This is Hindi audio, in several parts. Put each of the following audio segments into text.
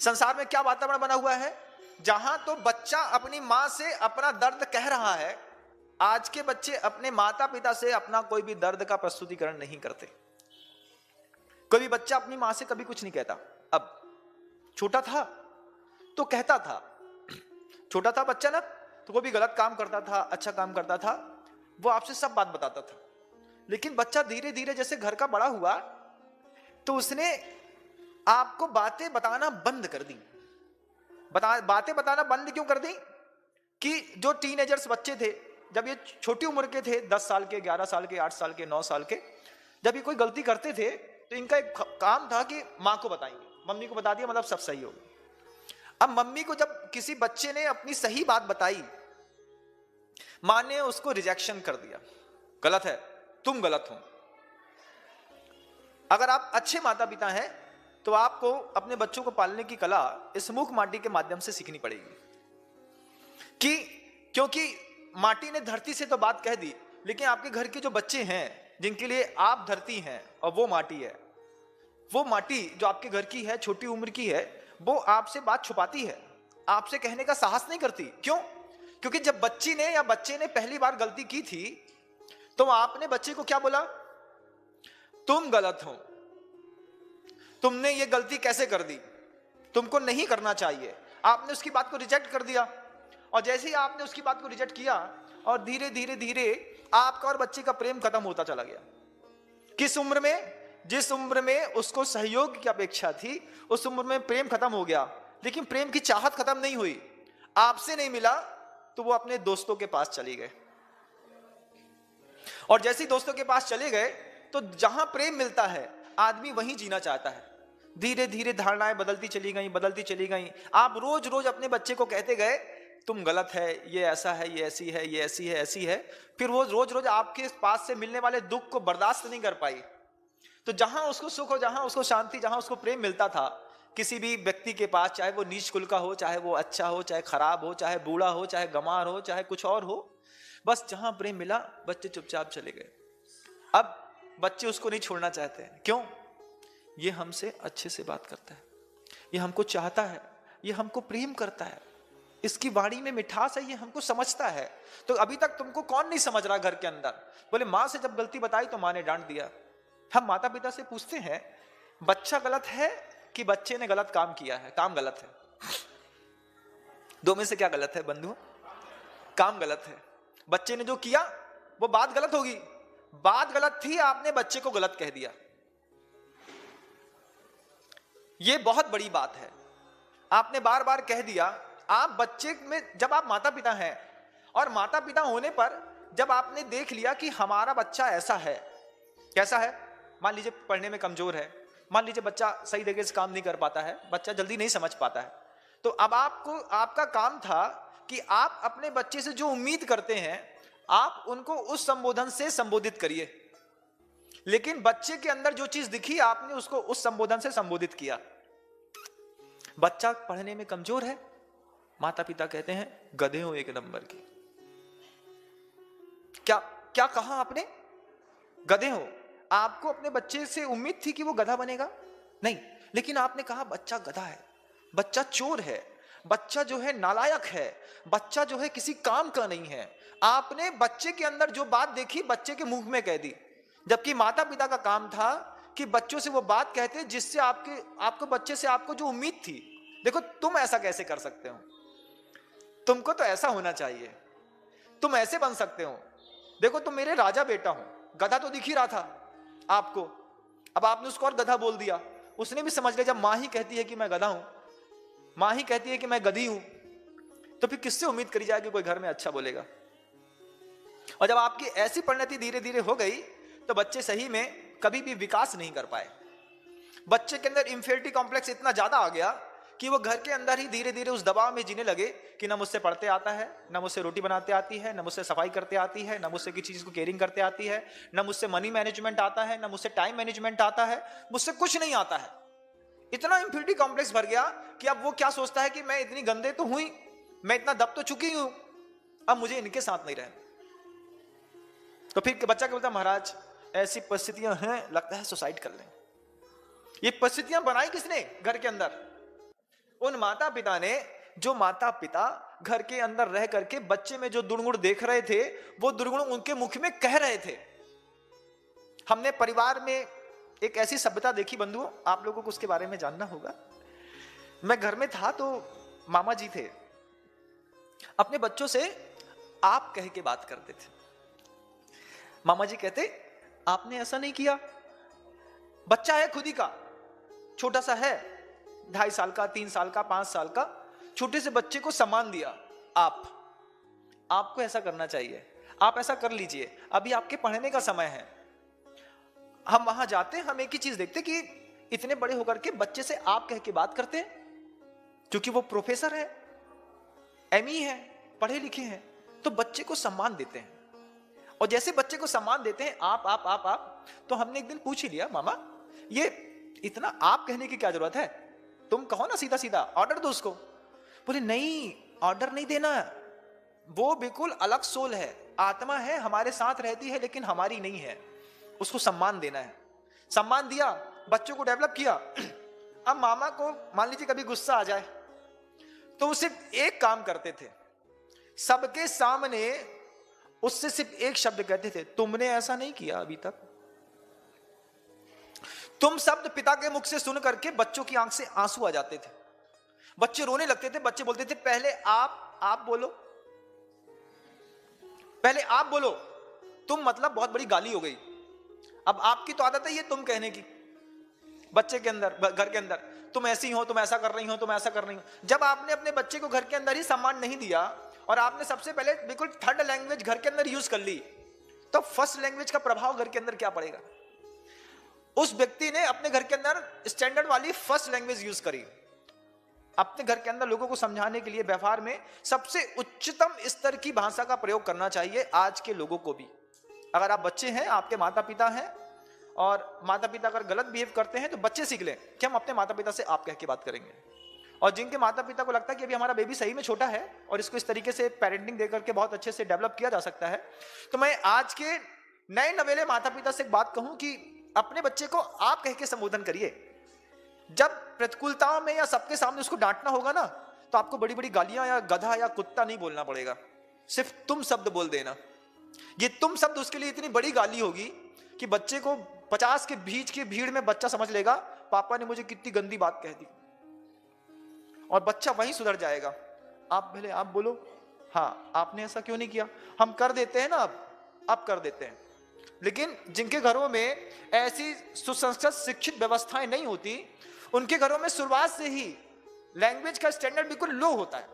संसार में क्या वातावरण बना हुआ है, जहां तो बच्चा अपनी मां से अपना दर्द कह रहा है, आज के बच्चे अपने माता पिता से अपना कोई भी दर्द का प्रस्तुतिकरण नहीं करते। कोई भी बच्चा अपनी मां से कभी कुछ नहीं कहता। अब छोटा था तो कहता था, छोटा था बच्चा ना, तो वो भी गलत काम करता था, अच्छा काम करता था, वो आपसे सब बात बताता था। लेकिन बच्चा धीरे धीरे जैसे घर का बड़ा हुआ तो उसने आपको बातें बताना बंद कर दी। बातें बताना बंद क्यों कर दी? कि जो टीनेजर्स बच्चे थे, जब ये छोटी उम्र के थे, 10 साल के, 11 साल के, 8 साल के, 9 साल के, जब ये कोई गलती करते थे तो इनका एक काम था कि मां को बताएंगे, मम्मी को बता दिया मतलब सब सही हो गया। अब मम्मी को जब किसी बच्चे ने अपनी सही बात बताई, मां ने उसको रिजेक्शन कर दिया, गलत है, तुम गलत हो। अगर आप अच्छे माता पिता हैं तो आपको अपने बच्चों को पालने की कला इस मूक माटी के माध्यम से सीखनी पड़ेगी। क्योंकि माटी ने धरती से तो बात कह दी, लेकिन आपके घर के जो बच्चे हैं, जिनके लिए आप धरती हैं और वो माटी है, वो माटी जो आपके घर की है, छोटी उम्र की है, वो आपसे बात छुपाती है, आपसे कहने का साहस नहीं करती। क्यों? क्योंकि जब बच्ची ने या बच्चे ने पहली बार गलती की थी तो आपने बच्चे को क्या बोला? तुम गलत हो, तुमने ये गलती कैसे कर दी, तुमको नहीं करना चाहिए। आपने उसकी बात को रिजेक्ट कर दिया, और जैसे ही आपने उसकी बात को रिजेक्ट किया और धीरे धीरे धीरे आपका और बच्चे का प्रेम खत्म होता चला गया। किस उम्र में? जिस उम्र में उसको सहयोग की अपेक्षा थी, उस उम्र में प्रेम खत्म हो गया। लेकिन प्रेम की चाहत खत्म नहीं हुई। आपसे नहीं मिला तो वो अपने दोस्तों के पास चले गए, और जैसे ही दोस्तों के पास चले गए तो जहां प्रेम मिलता है आदमी वहीं जीना चाहता है। धीरे धीरे धारणाएं बदलती चली गई। आप रोज रोज अपने बच्चे को कहते गए तुम गलत है, ये ऐसा है, ये ऐसी है, ये ऐसी है, ऐसी है। फिर वो रोज रोज आपके पास से मिलने वाले दुख को बर्दाश्त नहीं कर पाई। तो जहां उसको सुख हो, जहां उसको शांति, जहां उसको प्रेम मिलता था किसी भी व्यक्ति के पास, चाहे वो नीच कुल का हो, चाहे वो अच्छा हो, चाहे खराब हो, चाहे बूढ़ा हो, चाहे गंवार हो, चाहे कुछ और हो, बस जहां प्रेम मिला बच्चे चुपचाप चले गए। अब बच्चे उसको नहीं छोड़ना चाहते हैं। क्यों? ये हमसे अच्छे से बात करता है, ये हमको चाहता है, ये हमको प्रेम करता है, इसकी वाणी में मिठास है, ये हमको समझता है। तो अभी तक तुमको कौन नहीं समझ रहा घर के अंदर? बोले मां से जब गलती बताई तो मां ने डांट दिया। हम माता पिता से पूछते हैं बच्चा गलत है कि बच्चे ने गलत काम किया है? काम गलत है। दो में से क्या गलत है बंधु? काम गलत है। बच्चे ने जो किया वो बात गलत होगी। बात गलत थी, आपने बच्चे को गलत कह दिया। ये बहुत बड़ी बात है, आपने बार बार कह दिया। आप बच्चे में, जब आप माता पिता हैं, और माता पिता होने पर जब आपने देख लिया कि हमारा बच्चा ऐसा है, कैसा है, मान लीजिए पढ़ने में कमजोर है, मान लीजिए बच्चा सही तरीके से काम नहीं कर पाता है, बच्चा जल्दी नहीं समझ पाता है, तो अब आपका काम था कि आप अपने बच्चे से जो उम्मीद करते हैं आप उनको उस संबोधन से संबोधित करिए। लेकिन बच्चे के अंदर जो चीज दिखी आपने उसको उस संबोधन से संबोधित किया। बच्चा पढ़ने में कमजोर है, माता पिता कहते हैं गधे हो एक नंबर के। क्या कहा आपने? गधे हो। आपको अपने बच्चे से उम्मीद थी कि वो गधा बनेगा? नहीं, लेकिन आपने कहा बच्चा गधा है, बच्चा चोर है, बच्चा जो है नालायक है, बच्चा जो है किसी काम का नहीं है। आपने बच्चे के अंदर जो बात देखी बच्चे के मुंह में कह दी, जबकि माता पिता का काम था कि बच्चों से वो बात कहते जिससे आपको बच्चे से आपको जो उम्मीद थी। देखो तुम ऐसा कैसे कर सकते हो, तुमको तो ऐसा होना चाहिए, तुम ऐसे बन सकते हो, देखो तुम मेरे राजा बेटा हो। गधा तो दिख ही रहा था आपको, अब आपने उसको और गधा बोल दिया। उसने भी समझ लिया जब मां ही कहती है कि मैं गधा हूं, मां ही कहती है कि मैं गधी हूं, तो फिर किससे उम्मीद करी जाए कि कोई घर में अच्छा बोलेगा। और जब आपकी ऐसी परिणति धीरे धीरे हो गई तो बच्चे सही में कभी भी विकास नहीं कर पाए। बच्चे के अंदर इंफीरियरिटी कॉम्प्लेक्स इतना ज्यादा आ गया कि वो घर के अंदर ही धीरे धीरे उस दबाव में जीने लगे कि ना मुझसे पढ़ते आता है, ना मुझसे रोटी बनाते आती है, ना मुझसे सफाई करते आती है, ना मुझसे किसी चीज को केयरिंग करते आती है, ना मुझसे मनी मैनेजमेंट आता है, ना मुझसे टाइम मैनेजमेंट आता है, मुझसे कुछ नहीं आता है। इतना इंफीरियरिटी कॉम्प्लेक्स भर गया कि अब वो क्या सोचता है कि मैं इतनी गंदे तो हुई, मैं इतना दब तो चुकी हूं, अब मुझे इनके साथ नहीं रहना। तो फिर बच्चा क्या बोलता, महाराज ऐसी परिस्थितियां हैं, लगता है सुसाइड कर लें। ये परिस्थितियां बनाई किसने घर के अंदर? उन माता पिता ने, जो माता पिता घर के अंदर रह करके बच्चे में जो दुर्गुण देख रहे थे, वो दुर्गुण उनके मुख में कह रहे थे। हमने परिवार में एक ऐसी सभ्यता देखी बंधुओं, आप लोगों को उसके बारे में जानना होगा। मैं घर में था तो मामा जी थे, अपने बच्चों से आप कह के बात करते थे। मामा जी कहते, आपने ऐसा नहीं किया, बच्चा है खुद ही का, छोटा सा है, 2.5 साल का, 3 साल का, 5 साल का, छोटे से बच्चे को सम्मान दिया। आपको ऐसा करना चाहिए, आप ऐसा कर लीजिए, अभी आपके पढ़ने का समय है। हम वहां जाते, हम एक ही चीज देखते कि इतने बड़े होकर के बच्चे से आप कह के बात करते हैं, क्योंकि वो प्रोफेसर है, एमई है, पढ़े लिखे हैं, तो बच्चे को सम्मान देते हैं। और जैसे बच्चे को सम्मान देते हैं आप, तो हमने एक दिन पूछ ही लिया, मामा ये इतना आप कहने की क्या जरूरत है, तुम कहो ना सीधा सीधा, ऑर्डर दो उसको। बोले नहीं, ऑर्डर नहीं देना, वो बिल्कुल अलग सोल है, आत्मा है, हमारे साथ रहती है लेकिन हमारी नहीं है, उसको सम्मान देना है। सम्मान दिया, बच्चों को डेवलप किया। अब मामा को मान लीजिए कभी गुस्सा आ जाए तो वो सिर्फ एक काम करते थे, सबके सामने उससे सिर्फ एक शब्द कहते थे, तुमने ऐसा नहीं किया अभी तक। तुम शब्द पिता के मुख से सुन करके बच्चों की आंख से आंसू आ जाते थे, बच्चे रोने लगते थे। बच्चे बोलते थे, पहले आप बोलो, पहले आप बोलो, तुम मतलब बहुत बड़ी गाली हो गई। अब आपकी तो आदत है ये तुम कहने की, बच्चे के अंदर, घर के अंदर, तुम ऐसी हो, तुम ऐसा कर रही हो, तुम ऐसा कर रही हो। जब आपने अपने बच्चे को घर के अंदर ही सम्मान नहीं दिया और आपने सबसे पहले बिल्कुल थर्ड लैंग्वेज घर के अंदर यूज कर ली, तो फर्स्ट लैंग्वेज का प्रभाव घर के अंदर क्या पड़ेगा। उस व्यक्ति ने अपने घर के अंदर स्टैंडर्ड वाली फर्स्ट लैंग्वेज यूज करी, अपने घर के अंदर लोगों को समझाने के लिए व्यवहार में सबसे उच्चतम स्तर की भाषा का प्रयोग करना चाहिए आज के लोगों को भी। अगर आप बच्चे हैं, आपके माता पिता हैं, और माता पिता अगर गलत बिहेव करते हैं तो बच्चे सीख लें कि हम अपने माता पिता से आप कह के बात करेंगे। और जिनके माता पिता को लगता है कि अभी हमारा बेबी सही में छोटा है और इसको इस तरीके से पेरेंटिंग देकर के बहुत अच्छे से डेवलप किया जा सकता है, तो मैं आज के नए नवेले माता पिता से एक बात कहूं कि अपने बच्चे को आप कह के संबोधन करिए। जब प्रतिकूलताओं में या सबके सामने उसको डांटना होगा ना, तो आपको बड़ी बड़ी गालियां या गधा या कुत्ता नहीं बोलना पड़ेगा, सिर्फ तुम शब्द बोल देना। ये तुम शब्द उसके लिए इतनी बड़ी गाली होगी कि बच्चे को 50 के बीच की भीड़ में बच्चा समझ लेगा, पापा ने मुझे कितनी गंदी बात कह दी, और बच्चा वहीं सुधर जाएगा। आप पहले आप बोलो, हाँ आपने ऐसा क्यों नहीं किया। हम कर देते हैं ना, अब कर देते हैं, लेकिन जिनके घरों में ऐसी सुसंस्कृत शिक्षित व्यवस्थाएं नहीं होती, उनके घरों में शुरुआत से ही लैंग्वेज का स्टैंडर्ड बिल्कुल लो होता है,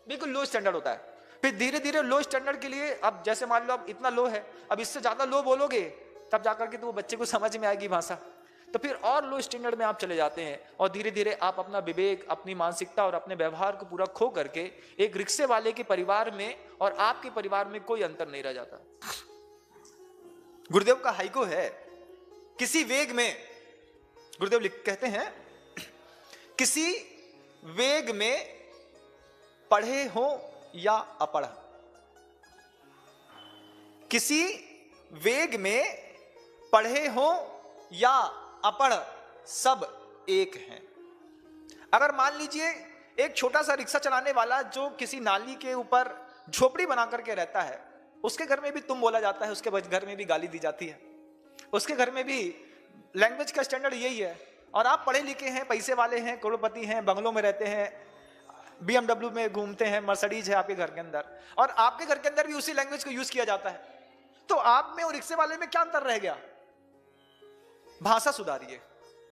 बिल्कुल लो स्टैंडर्ड होता है। फिर धीरे धीरे लो स्टैंडर्ड के लिए, अब जैसे मान लो अब इतना लो है, अब इससे ज्यादा लो बोलोगे तब जाकर के तो वो बच्चे को समझ में आएगी भाषा, तो फिर और लो स्टैंडर्ड में आप चले जाते हैं, और धीरे धीरे आप अपना विवेक, अपनी मानसिकता और अपने व्यवहार को पूरा खो करके एक रिक्शे वाले के परिवार में और आपके परिवार में कोई अंतर नहीं रह जाता। गुरुदेव का हाइको है, किसी वेग में, गुरुदेव कहते हैं, किसी वेग में पढ़े हो या अपढ़, किसी वेग में पढ़े हो या अपढ़ सब एक हैं। अगर मान लीजिए एक छोटा सा रिक्शा चलाने वाला जो किसी नाली के ऊपर झोपड़ी बना करके रहता है, उसके घर में भी तुम बोला जाता है, उसके घर में भी गाली दी जाती है, उसके घर में भी लैंग्वेज का स्टैंडर्ड यही है। और आप पढ़े लिखे हैं, पैसे वाले हैं, करोड़पति हैं, बंगलों में रहते हैं, BMW में घूमते हैं, मर्सिडीज है आपके घर के अंदर, और आपके घर के अंदर भी उसी लैंग्वेज को यूज किया जाता है, तो आप में और रिक्शे वाले में क्या अंतर रह गया। भाषा सुधारिए।